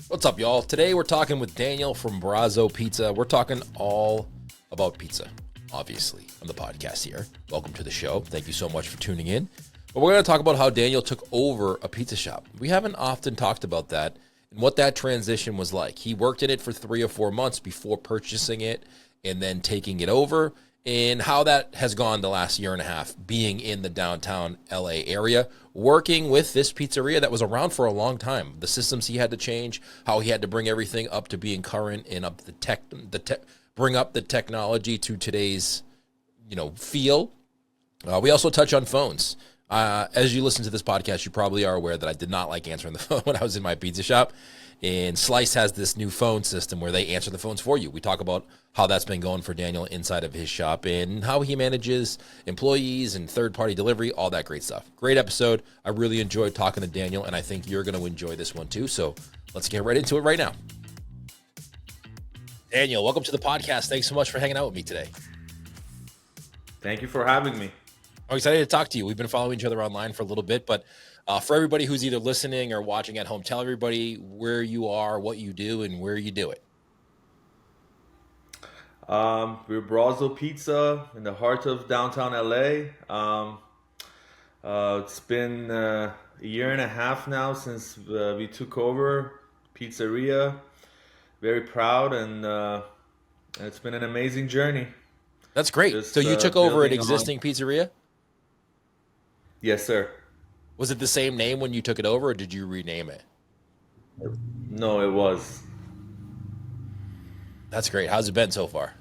What's up, y'all? Today we're talking with Daniel from Brazo Pizza. We're talking all about pizza, obviously, on the podcast here. Welcome to the show. Thank you so much for tuning in. But we're going to talk about how Daniel took over a pizza shop. We haven't often talked about that and what that transition was like. He worked in it for 3 or 4 months before purchasing it and then taking it over, and how that has gone the last year and a half, being in the downtown LA area, working with this pizzeria that was around for a long time. The systems he had to change, how he had to bring everything up to being current and up bring up the technology to today's, feel. We also touch on phones. As you listen to this podcast, you probably are aware that I did not like answering the phone when I was in my pizza shop. And Slice has this new phone system where they answer the phones for you. We talk about how that's been going for Daniel inside of his shop and how he manages employees and third-party delivery, all that great stuff. Great episode. I really enjoyed talking to Daniel, and I think you're going to enjoy this one too. So let's get right into it right now. Daniel, welcome to the podcast. Thanks so much for hanging out with me today. Thank you for having me. I'm excited to talk to you. We've been following each other online for a little bit, but for everybody who's either listening or watching at home, tell everybody where you are, what you do, and where you do it. We're Brazo Pizza in the heart of downtown LA. It's been a year and a half now since we took over Pizzeria. Very proud, and it's been an amazing journey. That's great. So you took over an existing pizzeria? Yes, sir. Was it the same name when you took it over, or did you rename it? No, it was. That's great. How's it been so far?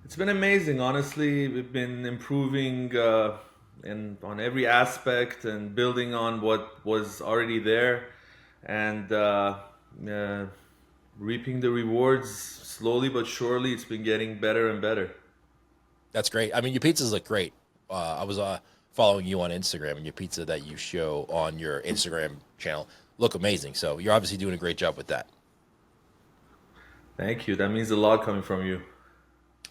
It's been amazing, honestly. We've been improving on every aspect and building on what was already there, and reaping the rewards slowly but surely. It's been getting better and better. That's great. I mean, your pizzas look great. I was following you on Instagram, and your pizza that you show on your Instagram channel look amazing. So you're obviously doing a great job with that. Thank you. That means a lot coming from you.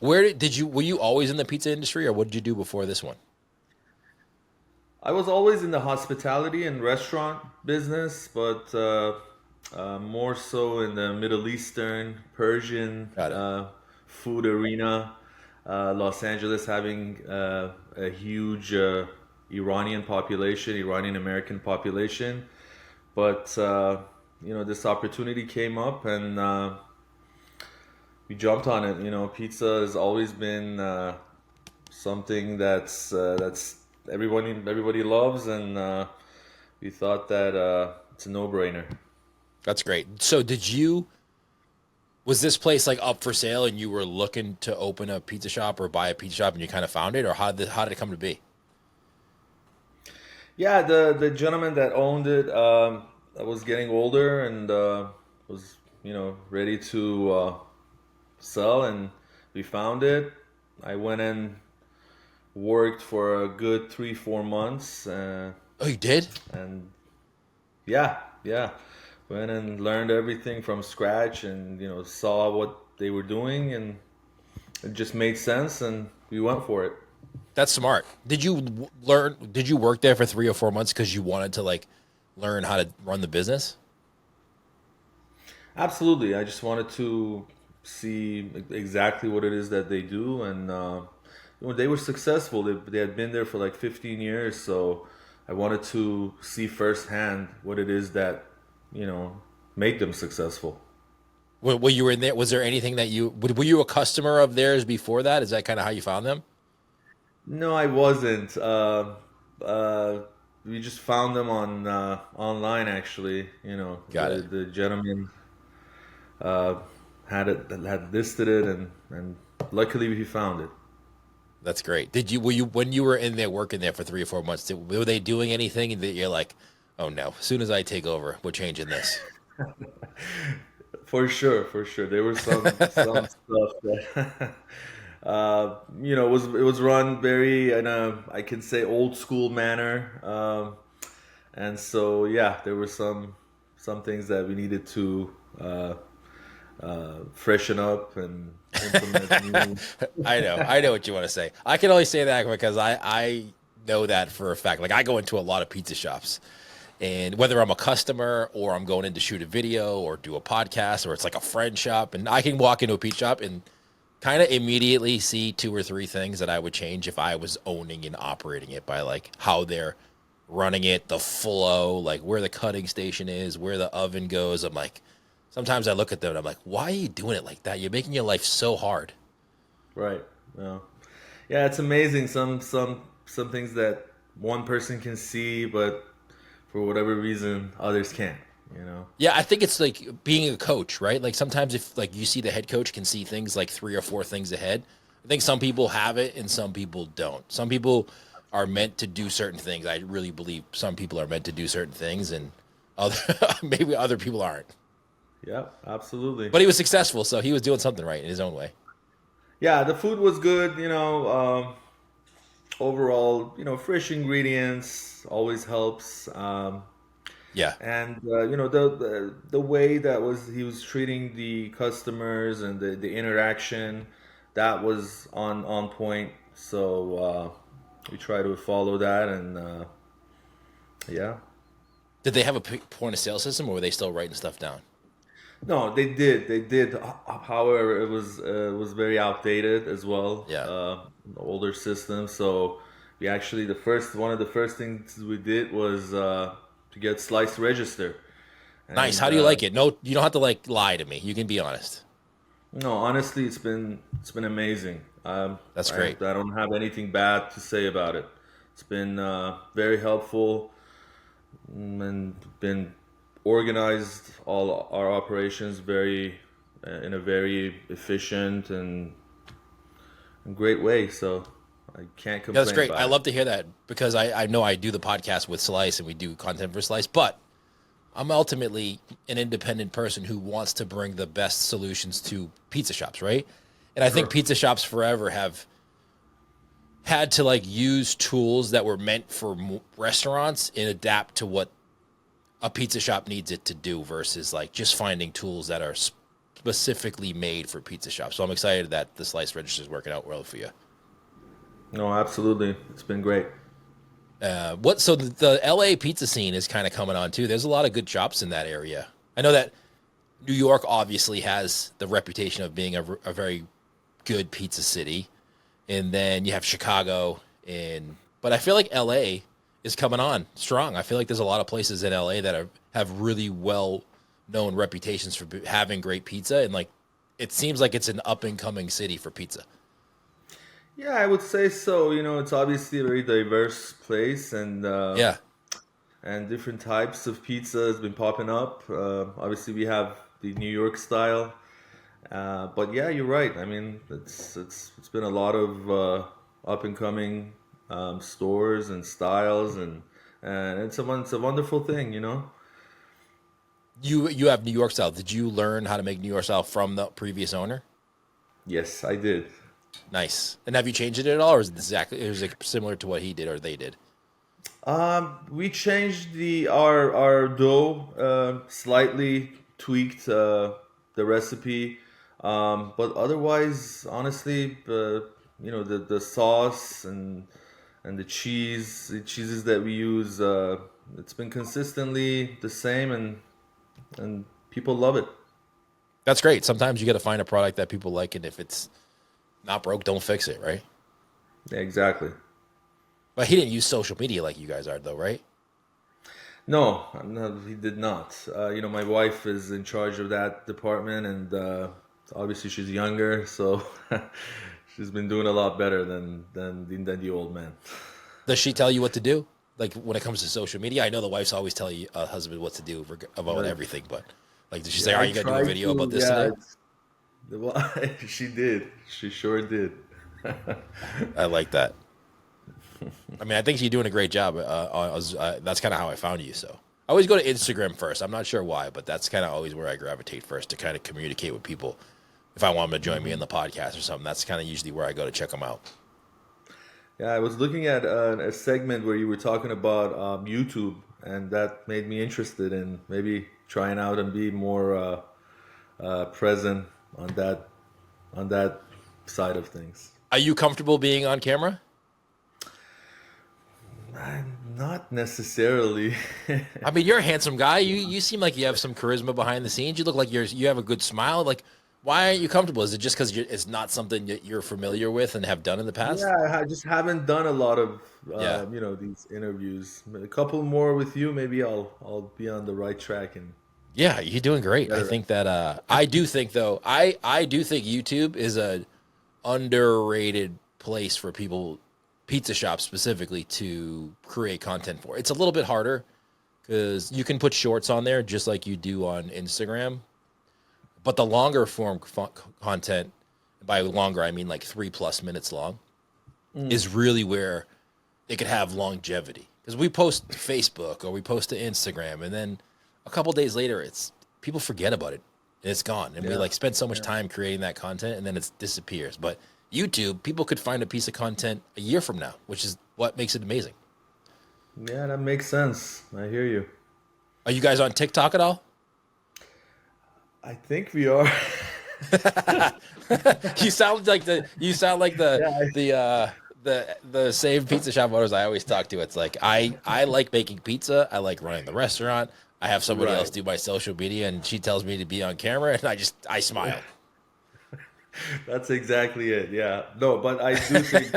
Were you always in the pizza industry, or what did you do before this one? I was always in the hospitality and restaurant business, but more so in the Middle Eastern, Persian food arena. Los Angeles having a huge Iranian population, Iranian American population. But, this opportunity came up, and we jumped on it. Pizza has always been something that's everybody loves, and we thought that it's a no-brainer. That's great. So was this place like up for sale and you were looking to open a pizza shop or buy a pizza shop and you kind of found it, or how did it come to be? Yeah, the gentleman that owned it was getting older and was ready to sell, and we found it. I went and worked for a good 3-4 months. Oh, you did? And yeah. Went and learned everything from scratch, and saw what they were doing, and it just made sense, and we went for it. That's smart. Did you work there for 3 or 4 months because you wanted to learn how to run the business? Absolutely. I just wanted to see exactly what it is that they do, and they were successful. They had been there for like 15 years, so I wanted to see firsthand what it is that make them successful. When you were in there, was there anything that were you a customer of theirs before that? Is that kind of how you found them? No, I wasn't. We just found them on online, actually. Got it. The gentleman had listed it, and luckily we found it. That's great. When you were in there working there for 3 or 4 months, were they doing anything that you're like, oh no, as soon as I take over, we're changing this? For sure. There was some stuff that it was run very in a, I can say, old school manner, and so yeah, there were some things that we needed to freshen up and implement new. I know what you want to say. I can only say that because I know that for a fact. Like, I go into a lot of pizza shops, And whether I'm a customer or I'm going in to shoot a video or do a podcast or it's like a friend shop, and I can walk into a pizza shop and kind of immediately see 2 or 3 things that I would change if I was owning and operating it, by like how they're running it, the flow, like where the cutting station is, where the oven goes. I'm like, sometimes I look at them and I'm like, why are you doing it like that? You're making your life so hard. Right. Yeah, it's amazing. Some things that one person can see, but for whatever reason, others can't. You know. Yeah, I think it's like being a coach, right? Like sometimes if like you see the head coach can see things like 3 or 4 things ahead. I think some people have it and some people don't. Some people are meant to do certain things. I really believe some people are meant to do certain things, and other maybe other people aren't. Yeah, absolutely. But he was successful, so he was doing something right in his own way. Yeah, the food was good. Overall, fresh ingredients always helps. Yeah, And the way that he was treating the customers and the interaction, that was on point. So we try to follow that, and yeah. did they have a point of sale system, or were they still writing stuff down? No, they did. They did. However, it was very outdated as well. Yeah, Older system. So we actually one of the first things we did was to get slice register. nice. And How do you like it? No, you don't have to like lie to me. You can be honest. no, honestly, it's been amazing. That's I great. I don't have anything bad to say about it. It's been very helpful, and been organized all our operations very in a very efficient and great way. So I can't Yeah, that's complain great. I about it. love to hear that because I know I do the podcast with Slice and we do content for Slice, but I'm ultimately an independent person who wants to bring the best solutions to pizza shops, right? And I think Sure. pizza shops forever have had to like use tools that were meant for restaurants and adapt to what a pizza shop needs it to do versus like just finding tools that are specifically made for pizza shops. So I'm excited that the Slice register is working out well for you. No, absolutely. It's been great. So the LA pizza scene is kind of coming on too. There's a lot of good shops in that area. I know that New York obviously has the reputation of being a very good pizza city, and then you have Chicago, but I feel like LA is coming on strong. I feel like there's a lot of places in LA that have really well known reputations for having great pizza, and like it seems like it's an up and coming city for pizza. Yeah, I would say so. It's obviously a very diverse place, Yeah, and different types of pizza has been popping up. Obviously, we have the New York style, but yeah, you're right. I mean, it's been a lot of up and coming stores and styles, and it's a wonderful thing. you have New York style. Did you learn how to make New York style from the previous owner? Yes, I did. Nice. And have you changed it at all, or is it was like similar to what he did or they did? We changed our dough, slightly tweaked the recipe, but otherwise, honestly, the sauce and the cheeses that we use, it's been consistently the same, and people love it. That's great. Sometimes you got to find a product that people like, and if it's not broke, don't fix it, right? Yeah, exactly. But he didn't use social media like you guys are, though, right? No, no, he did not. My wife is in charge of that department, and obviously she's younger, so she's been doing a lot better than the old man. Does she tell you what to do? Like when it comes to social media, I know the wife's always telling you husband what to do about But everything, but like, did she say, yeah, "All right, I you got to do a tried video about to. this Yeah, today"? well, she did. She sure did. I like that. I mean, I think you're doing a great job. That's kind of how I found you. So I always go to Instagram first. I'm not sure why, but that's kind of always where I gravitate first to kind of communicate with people. If I want them to join me in the podcast or something, that's kind of usually where I go to check them out. Yeah, I was looking at a segment where you were talking about YouTube, and that made me interested in maybe trying out and be more present on that side of things. Are you comfortable being on camera? Not necessarily. I mean, you're a handsome guy. You seem like you have some charisma behind the scenes. You look like you have a good smile. Like, why aren't you comfortable? Is it just because it's not something that you're familiar with and have done in the past? Yeah, I just haven't done a lot of Yeah. these interviews. A couple more with you, maybe I'll be on the right track and Yeah, you're doing great. I better. think that I do think though, I do think YouTube is a underrated place for people, pizza shops specifically, to create content for. It's a little bit harder because you can put shorts on there just like you do on Instagram, but the longer form content, by longer I mean like 3+ minutes long, Mm, is really where it could have longevity. Because we post to Facebook or we post to Instagram, and then a couple days later, it's people forget about it and it's gone. And we yeah, like spend so much yeah, time creating that content, and then it disappears. But YouTube, people could find a piece of content a year from now, which is what makes it amazing. yeah. That makes sense. I hear you. Are you guys on TikTok at all? I think we are. You sound like Yeah, the same pizza shop owners I always talk to. It's like I like making pizza. I like running the restaurant. I have somebody else right. do my social media, and she tells me to be on camera, and I smile. That's exactly it. Yeah. No, but I do think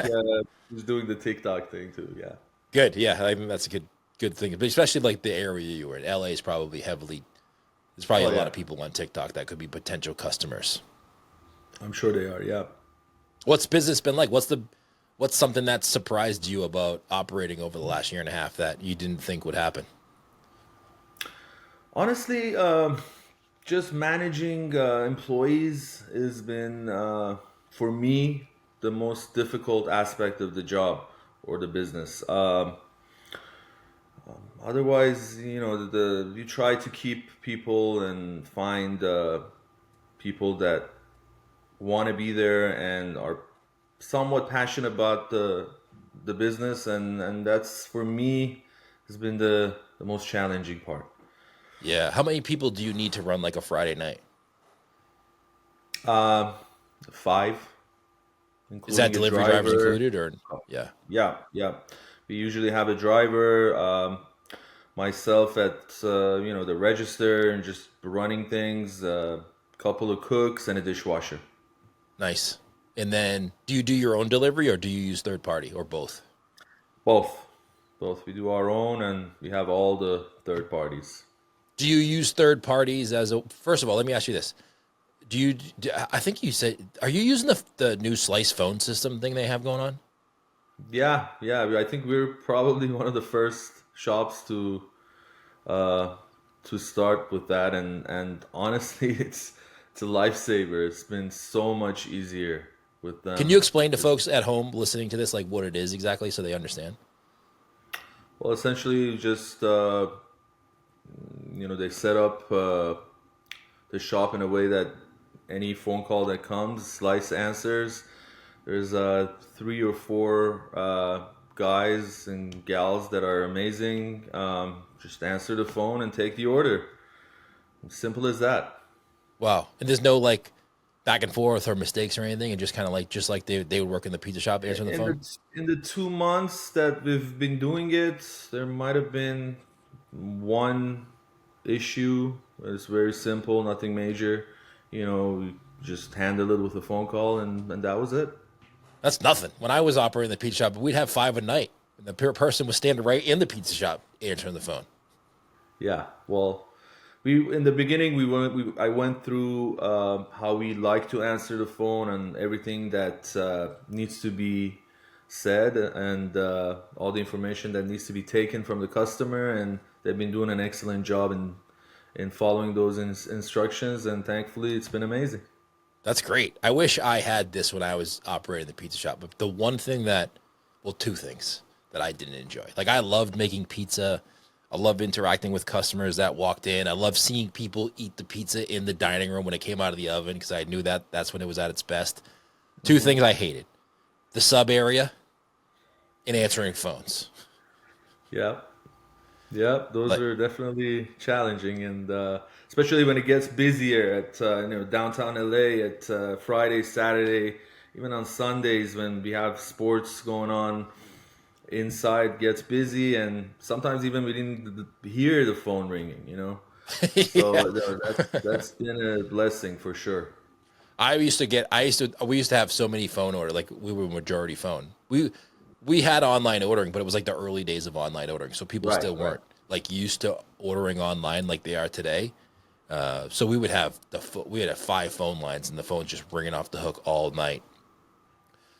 he's doing the TikTok thing too. Yeah. Good, yeah, I think that's a good thing, but especially like the area you were in. LA is probably heavily. There's probably Oh a lot yeah. of people on TikTok that could be potential customers. I'm sure they are. Yeah. What's business been like? What's something that surprised you about operating over the last year and a half that you didn't think would happen? Honestly, just managing employees has been for me the most difficult aspect of the job or the business. Otherwise, the you try to keep people and find people that want to be there and are somewhat passionate about the business, and that's for me has been the most challenging part. Yeah, how many people do you need to run like a Friday night? Uh, Five, Is that including a delivery drivers driver. included, or yeah? Yeah, yeah. We usually have a driver, myself at the register and just running things. Couple of cooks and a dishwasher. Nice. And then, do you do your own delivery or do you use third party or both? Both, both. We do our own and we have all the third parties. Do you use third parties as a? First of all, let me ask you this: Do you? I think you said, are you using the new Slice phone system thing they have going on? Yeah, yeah. I think we're probably one of the first shops uh, to start with that, and honestly, it's a lifesaver. It's been so much easier with Can you them. explain to folks at home listening to this like what it is exactly so they understand? Well, essentially, just they set up the shop in a way that any phone call that comes, Slice answers. There's three or four guys and gals that are amazing. Just answer the phone and take the order. Simple as that. Wow. And there's no like back and forth or mistakes or anything, and just kind of like just like they would work in the pizza shop answering the In phone. the 2 months that we've been doing it, there might have been one issue. It's very simple, nothing major. We just handle it with a phone call, and that was it. That's nothing. When I was operating the pizza shop, we'd have five a night. And the person was standing right in the pizza shop answering the phone. Yeah. Well, we in the beginning I went through how we like to answer the phone and everything that needs to be said and all the information that needs to be taken from the customer, and they've been doing an excellent job in following those instructions, and thankfully it's been amazing. That's great. I wish I had this when I was operating the pizza shop. But the one thing that, well, two things that I didn't enjoy. Like I loved making pizza. I love interacting with customers that walked in. I love seeing people eat the pizza in the dining room when it came out of the oven because I knew that that's when it was at its best. Two Hmm. things I hated: the sub area and answering phones. Yeah. Yeah, those Like, are definitely challenging, and especially when it gets busier at downtown LA at Friday, Saturday, even on Sundays when we have sports going on. inside gets busy, and sometimes even we didn't hear the phone ringing, you know. So Yeah. that's been a blessing for sure. We used to have so many phone order, like we were majority phone. We had online ordering, but it was like the early days of online ordering, so people Right, still right. weren't like used to ordering online like they are today. So we would have we had 5 phone lines, and the phone's just ringing off the hook all night.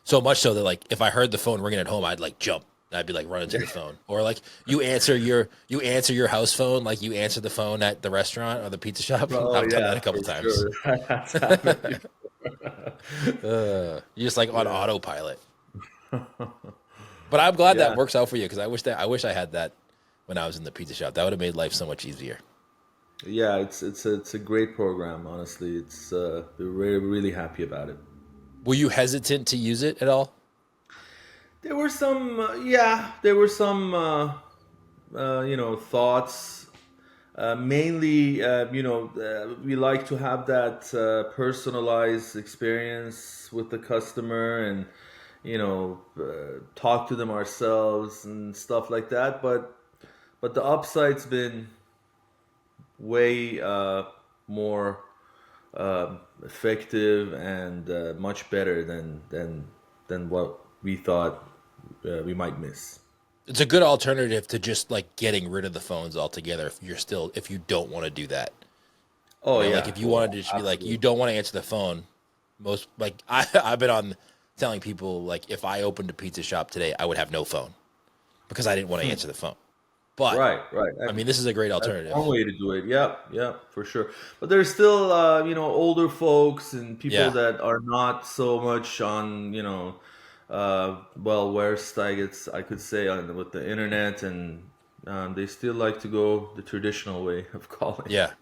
So much so that like if I heard the phone ringing at home, I'd like jump. I'd be like running to the phone, or like you answer your house phone, like you answer the phone at the restaurant or the pizza shop. Oh I've done that yeah, a couple for times. sure. That's happened You're just like on Yeah. autopilot. But I'm glad that Yeah. works out for you because I wish I had that when I was in the pizza shop. That would have made life so much easier. Yeah, it's a great program, honestly. We're really, really happy about it. Were you hesitant to use it at all? There were some yeah, there were some thoughts. Mainly, we like to have that personalized experience with the customer, and talk to them ourselves and stuff like that. But the upside's been way more effective and much better than what we thought we might miss. It's a good alternative to just like getting rid of the phones altogether if you don't want to do that. Oh Like yeah, if you wanted well, to just be like you absolutely. don't want to answer the phone, most like I've been on telling people like if I opened a pizza shop today, I would have no phone because I didn't want to answer the phone. But Right, right. I mean, this is a great That's one alternative. way to do it. Yep, yep, for sure. But there's still, older folks and people Yeah. that are not so much on, well, versed, I could say, with the internet, and they still like to go the traditional way of calling. Yeah.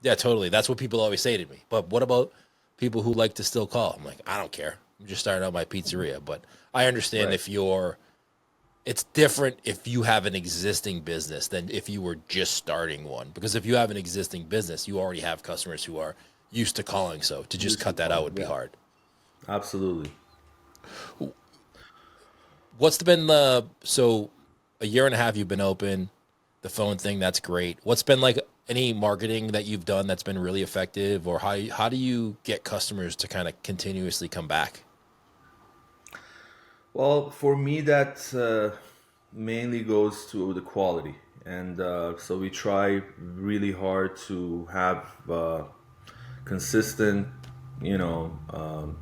Yeah, totally. That's what people always say to me. But what about people who like to still call? I'm like, I don't care. I'm just starting out my pizzeria. But I understand Right. it's different if you have an existing business than if you were just starting one. Because if you have an existing business, you already have customers who are used to calling. So to just Used to cut that out calling. would be Yeah, hard. absolutely. What's been so a year and a half you've been open, the phone thing, that's great. What's been like any marketing that you've done that's been really effective, or how do you get customers to kind of continuously come back? Well, for me, that mainly goes to the quality. And so we try really hard to have consistent, and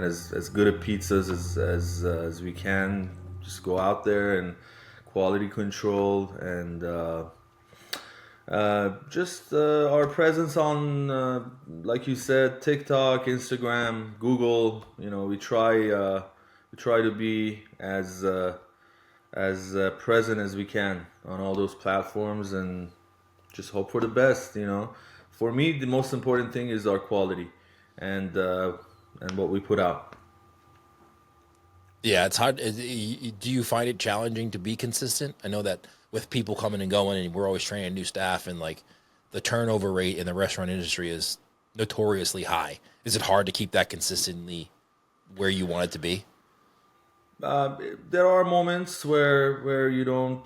as good a pizzas as we can. Just go out there and quality control, and just our presence on, like you said, TikTok, Instagram, Google. We try to be as present as we can on all those platforms, and just hope for the best. For me, the most important thing is our quality, and what we put out. Yeah, it's hard. Do you find it challenging to be consistent? I know that with people coming and going, and we're always training new staff, and like the turnover rate in the restaurant industry is notoriously high. Is it hard to keep that consistently where you want it to be? Uh, there are moments where you're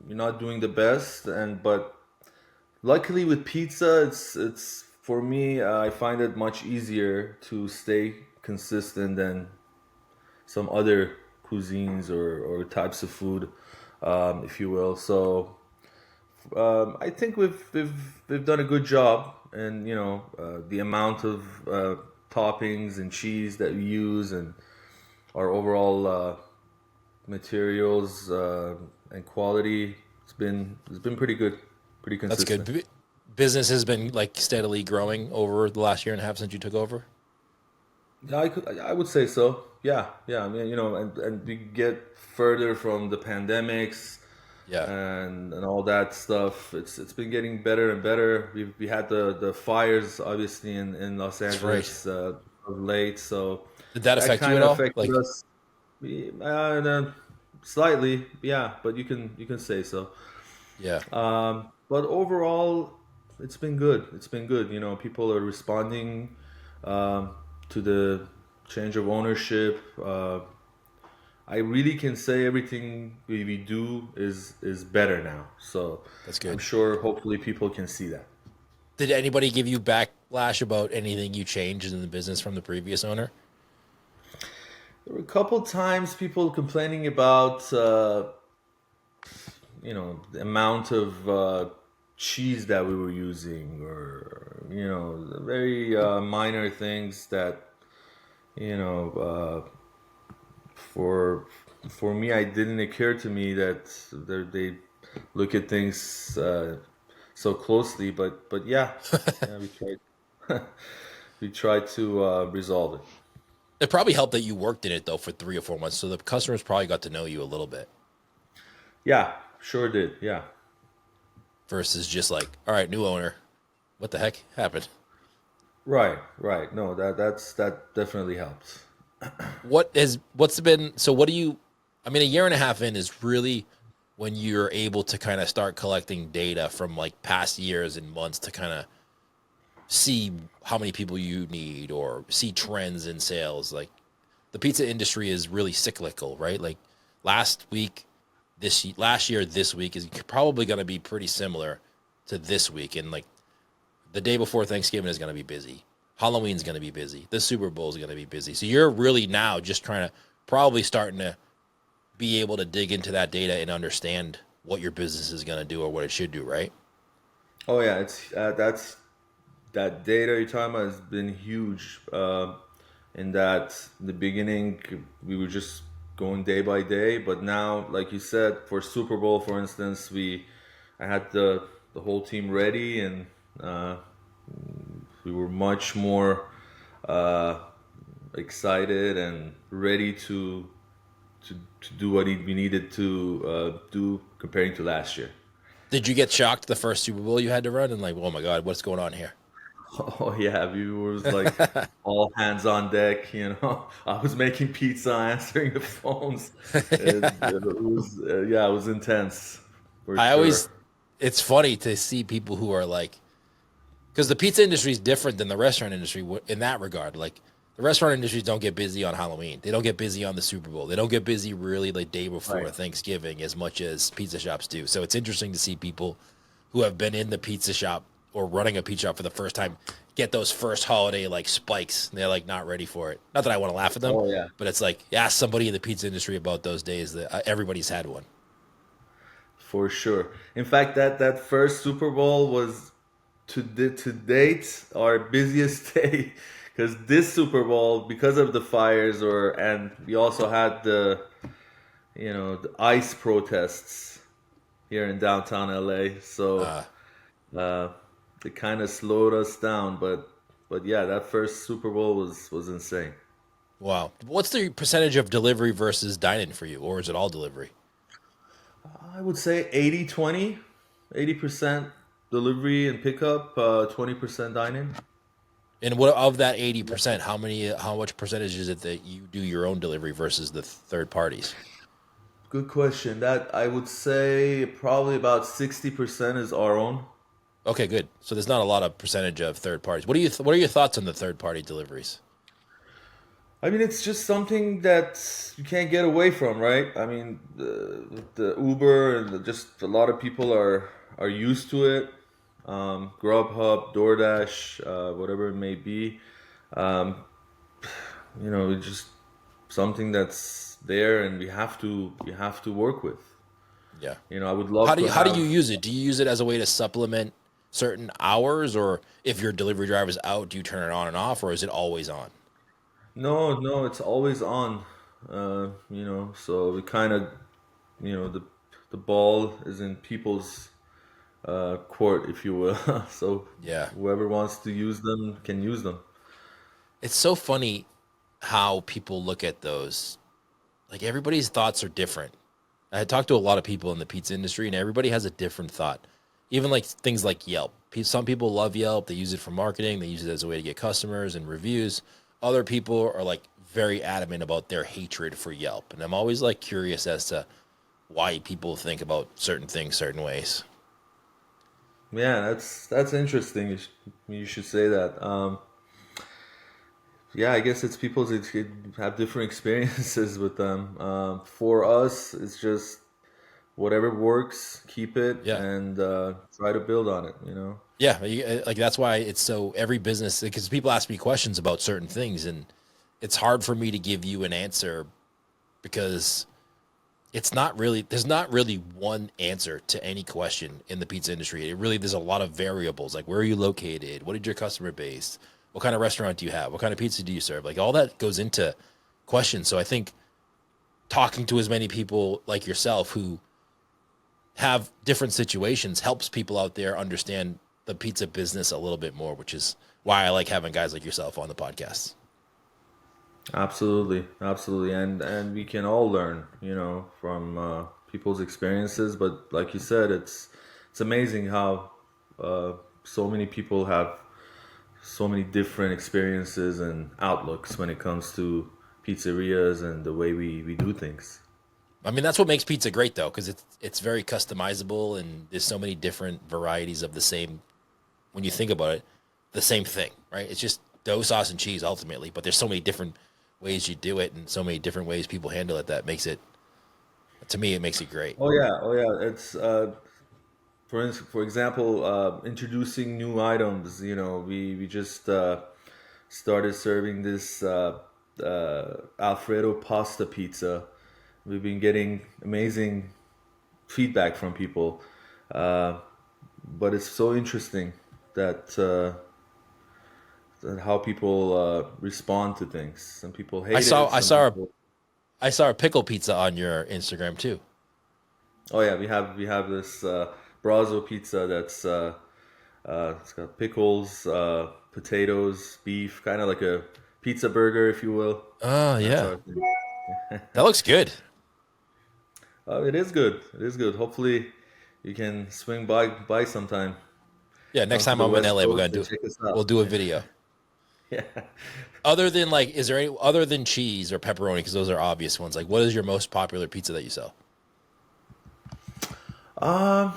not doing the best, and but luckily with pizza, it's for me. I find it much easier to stay consistent than some other cuisines or types of food, if you will. So I think we've done a good job, and the amount of toppings and cheese that we use, and our overall materials and quality. It's been pretty good, pretty That's good. consistent. Business has been like steadily growing over the last year and a half since you took over. Yeah, I would say so. Yeah, yeah. I mean, and we get further from the pandemics Yeah, and all that stuff. It's been getting better and better. We had the fires obviously in Los that's right. Angeles of late, so Did that that affect you kind at of all? affected Like, us. Slightly, yeah, but you can say so. yeah, But overall, it's been good. It's been good. People are responding to the change of ownership. I really can say everything we do is better now. So That's I'm good. sure, hopefully, people can see that. Did anybody give you backlash about anything you changed in the business from the previous owner? There were a couple times people complaining about the amount of cheese that we were using, or very minor things that you know for for me, I didn't occur to me that they look at things so closely. But yeah, we tried to resolve it. It probably helped that you worked in it though for 3 or 4 months, so the customers probably got to know you a little bit Yeah, sure did. Yeah. versus just like, all right, new owner, what the heck happened? Right, right. No, that definitely helps. What's been so? What do you? I mean, a year and a half in is really when you're able to kind of start collecting data from like past years and months to kind of see how many people you need or see trends in sales. Like the pizza industry is really cyclical, right? Like last week, last year, this week is probably going to be pretty similar to this week. And like the day before Thanksgiving is going to be busy. Halloween's going to be busy. The Super Bowl is going to be busy. So you're really now just trying to probably starting to be able to dig into that data and understand what your business is going to do or what it should do, right? Oh yeah, it's that's that data you're talking about has been huge. In that in the beginning we were just going day by day, but now, like you said, for Super Bowl, for instance, I had the whole team ready, and uh, we were much more uh, excited and ready to do what we needed to do comparing to last year. Did you get shocked the first Super Bowl you had to run and like, oh my God, what's going on here? Oh yeah, we was like all hands on deck. I was making pizza, answering the phones. It was yeah, it was intense for I sure. always, it's funny to see people who are like, because the pizza industry is different than the restaurant industry in that regard. Like the restaurant industries don't get busy on Halloween. They don't get busy on the Super Bowl. They don't get busy really the day before Right. Thanksgiving as much as pizza shops do. So it's interesting to see people who have been in the pizza shop or running a pizza shop for the first time get those first holiday like spikes. They're like not ready for it. Not that I want to laugh at them, Oh yeah, but it's like ask somebody in the pizza industry about those days that everybody's had one. for sure. In fact, that first Super Bowl was to date our busiest day, because this Super Bowl, because of the fires, and we also had the ICE protests here in downtown LA. So Uh, uh, it kind of slowed us down, but yeah, that first Super Bowl was insane. wow. What's the percentage of delivery versus dine-in for you, or is it all delivery? I would say 80-20, 80% delivery and pickup, 20% dining. And what of that 80%, how much percentage is it that you do your own delivery versus the third parties? Good question. That I would say probably about 60% is our own. Okay, good. So there's not a lot of percentage of third parties. What are your thoughts on the third party deliveries? I mean, it's just something that you can't get away from, right? I mean, the Uber and just a lot of people are used to it. Grubhub, DoorDash, whatever it may be. Um, it's just something that's there, and we have to work with. Yeah. I would love to How do you have. use it? Do you use it as a way to supplement certain hours, or if your delivery driver's out, do you turn it on and off, or is it always on? No, no, it's always on. So we kind of, the ball is in people's court, if you will. So Yeah. whoever wants to use them can use them. It's so funny how people look at those. Like everybody's thoughts are different. I talked to a lot of people in the pizza industry, and everybody has a different thought. Even like things like Yelp. Some people love Yelp. They use it for marketing. They use it as a way to get customers and reviews. Other people are like very adamant about their hatred for Yelp. And I'm always like curious as to why people think about certain things certain ways. Yeah, that's interesting. You should say that. yeah, I guess it's people that have different experiences with them. For us, it's just whatever works, keep it Yeah. and try to build on it. You know. Yeah, like that's why it's so every business because people ask me questions about certain things and it's hard for me to give you an answer because it's not really there's not really one answer to any question in the pizza industry. It really there's a lot of variables like where are you located? What is your customer base? What kind of restaurant do you have? What kind of pizza do you serve? Like all that goes into questions. So I think talking to as many people like yourself who have different situations helps people out there understand the pizza business a little bit more, which is why I like having guys like yourself on the podcast. Absolutely, absolutely, and we can all learn, you know, from people's experiences. But like you said, it's amazing how uh, so many people have so many different experiences and outlooks when it comes to pizzerias and the way we do things. I mean, that's what makes pizza great though, because it's very customizable and there's so many different varieties of the same. When you think about it, the same thing, right? It's just dough, sauce, and cheese ultimately, but there's so many different ways you do it and so many different ways people handle it that makes it. To me, it makes it great. Oh yeah, oh yeah. It's for example, introducing new items. You know, we just started serving this Alfredo pasta pizza. We've been getting amazing feedback from people, uh, but it's so interesting that, that how people respond to things. Some people I hate saw it. I Some saw a people, I saw a pickle pizza on your Instagram too. oh yeah, we have this Braazo pizza that's it's got pickles, potatoes, beef, kind of like a pizza burger, if you will. Oh That's yeah, our thing. that looks good. It is good. It is good. Hopefully, you can swing by sometime. Yeah, next Come to time the I'm in West LA, Coast and check us we'll out. do a video. Yeah. Other than like, is there any other than cheese or pepperoni? Because those are obvious ones. Like, what is your most popular pizza that you sell? Um,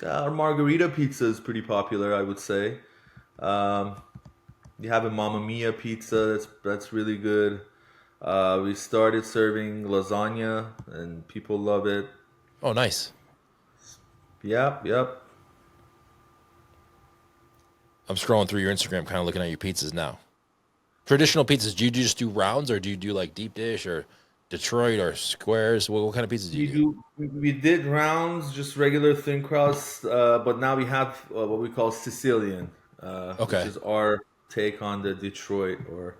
our margarita pizza is pretty popular, I would say. Um, you have a Mamma Mia pizza that's really good. We started serving lasagna, and people love it. Oh, nice. Yep, yep. I'm scrolling through your Instagram, kind of looking at your pizzas now. Traditional pizzas, do you just do rounds or do you do like deep dish or Detroit or squares? What kind of pizzas do you do? We did rounds, just regular thin crust, but now we have what we call Sicilian, which Okay. is our take on the Detroit or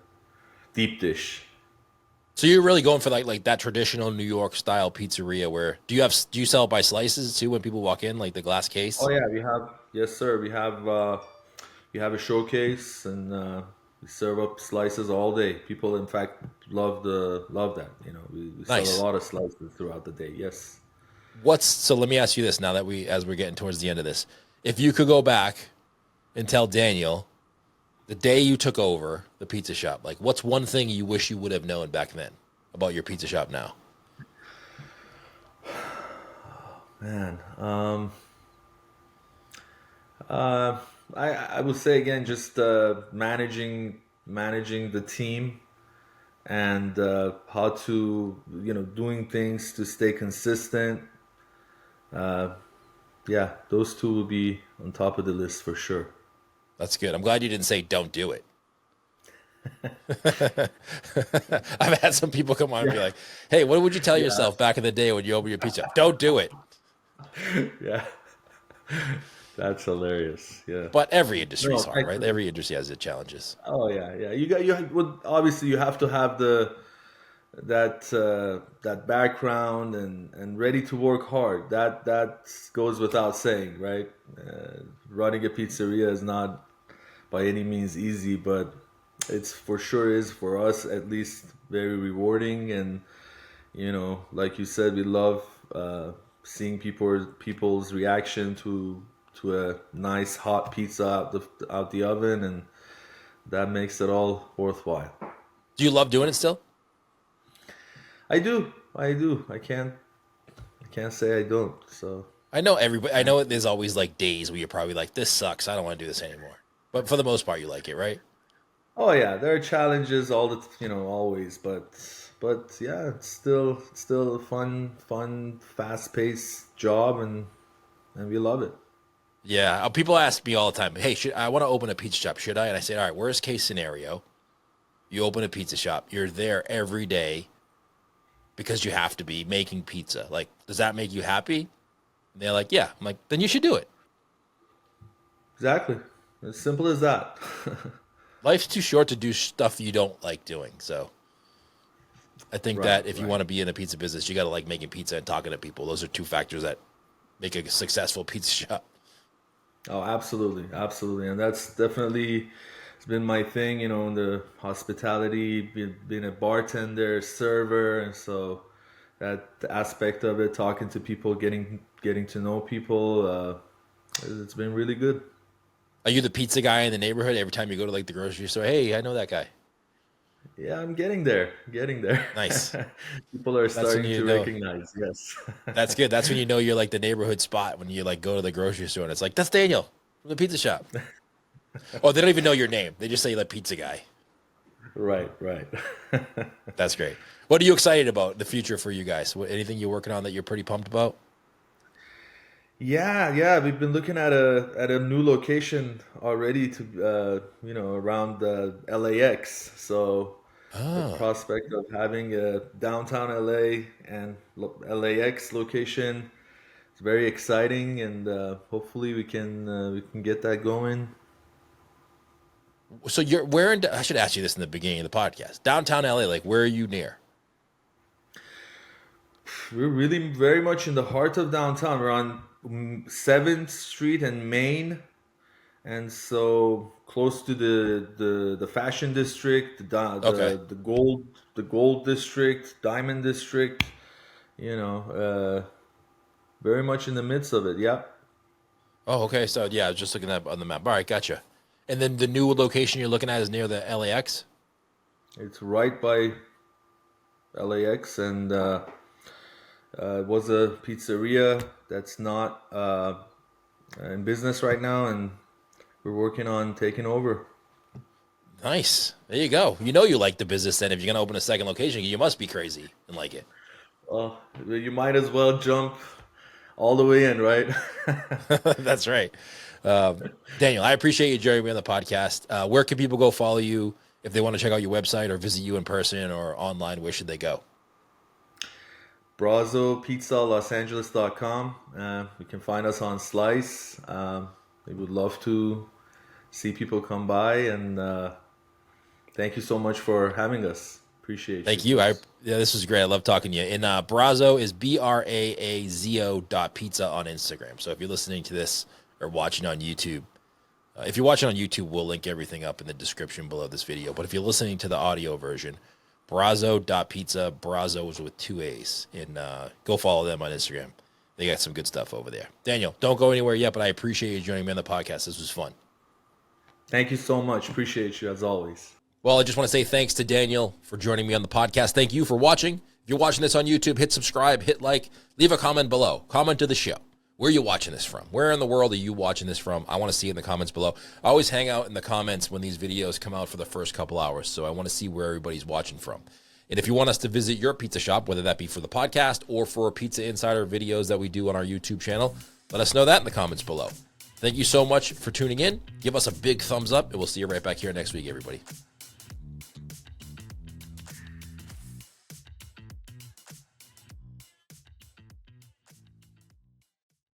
deep dish. So you're really going for like that traditional New York style pizzeria where do you sell it by slices too when people walk in, like the glass Oh case? yeah, we have, yes sir. We have a showcase and we serve up slices all day. People, in fact, love that. You know, we sell a Nice. lot of slices throughout the day. Yes. So let me ask you this now that as we're getting towards the end of this. If you could go back and tell Daniel the day you took over the pizza shop, like what's one thing you wish you would have known back then about your pizza shop now? Man, uh, I would say again, just managing the team and how to, you know, doing things to stay consistent. Uh, yeah, those two will be on top of the list for sure. That's good. I'm glad you didn't say don't do it. I've had some people come on and be Yeah, like, "Hey, what would you tell yeah, yourself back in the day when you opened your pizza shop? Don't do it." yeah. That's hilarious. Yeah. But every industry is No, hard, right? thankfully. Every industry has its challenges. Oh yeah, yeah. Well, obviously you have to have that background and ready to work hard. That goes without saying, right? Running a pizzeria is not by any means easy, but it's for sure is for us at least very rewarding. And you know, like you said, we love seeing people's reaction to a nice hot pizza out the oven, and that makes it all worthwhile. Do you love doing it still? I do. I do. I can't say I don't. So I know everybody. I know there's always like days where you're probably like, "This sucks. I don't want to do this anymore." But for the most part, you like it, right? Oh yeah, there are challenges all the always, but yeah, it's still a fun, fast paced job, and we love it. Yeah, people ask me all the time, hey, I want to open a pizza shop. Should I? And I say, all right, worst case scenario, you open a pizza shop. You're there every day because you have to be making pizza. Like, does that make you happy? And they're like, yeah. I'm like, then you should do it. Exactly. As simple as that. Life's too short to do stuff you don't like doing. So I think that if you want to be in a pizza business, you got to like making pizza and talking to people. Those are two factors that make a successful pizza shop. Oh, absolutely. Absolutely. And that's definitely, it's been my thing, in the hospitality, being a bartender, server. And so that aspect of it, talking to people, getting to know people, it's been really good. Are you the pizza guy in the neighborhood every time you go to like the grocery store? Hey, I know that guy. Yeah, I'm getting there. Getting there. Nice. People are starting to recognize. Yes. That's good. That's when you know you're like the neighborhood spot when you like go to the grocery store and it's like, that's Daniel from the pizza shop. Oh, they don't even know your name. They just say the pizza guy. Right. That's great. What are you excited about the future for you guys? Anything you're working on that you're pretty pumped about? Yeah. We've been looking at a new location already to around LAX. So the prospect of having a downtown LA and LAX location is very exciting, and hopefully we can get that going. So you're where in? I should ask you this in the beginning of the podcast. Downtown LA, like where are you near? We're really very much in the heart of downtown. We're on 7th Street and Main, and so close to the fashion district, the gold district, diamond district. Very much in the midst of it. Yeah. Oh, okay. So yeah, I was just looking at on the map. All right, gotcha. And then the new location you're looking at is near the LAX. It's right by LAX, and it was a pizzeria that's not in business right now, and we're working on taking over. Nice. There you go. You like the business then. If you're going to open a second location, you must be crazy and like it. Well, you might as well jump all the way in, right? That's right. Daniel, I appreciate you joining me on the podcast. Where can people go follow you if they want to check out your website or visit you in person or online? Where should they go? Brazo Pizza LosAngeles.com. You can find us on Slice. We would love to see people come by, and thank you so much for having us. Appreciate it. Thank you. This was great. I love talking to you. And Braazo is BRAAZO.pizza on Instagram. So if you're listening to this or watching on YouTube, if you're watching on YouTube, we'll link everything up in the description below this video. But if you're listening to the audio version, Braazo.pizza, Braazo is with 2 A's. And go follow them on Instagram. They got some good stuff over there. Daniel, don't go anywhere yet, but I appreciate you joining me on the podcast. This was fun. Thank you so much. Appreciate you as always. Well, I just want to say thanks to Daniel for joining me on the podcast. Thank you for watching. If you're watching this on YouTube, hit subscribe, hit like, leave a comment below. Comment to the show. Where are you watching this from? Where in the world are you watching this from? I want to see it in the comments below. I always hang out in the comments when these videos come out for the first couple hours, so I want to see where everybody's watching from. And if you want us to visit your pizza shop, whether that be for the podcast or for Pizza Insider videos that we do on our YouTube channel, let us know that in the comments below. Thank you so much for tuning in. Give us a big thumbs up, and we'll see you right back here next week, everybody.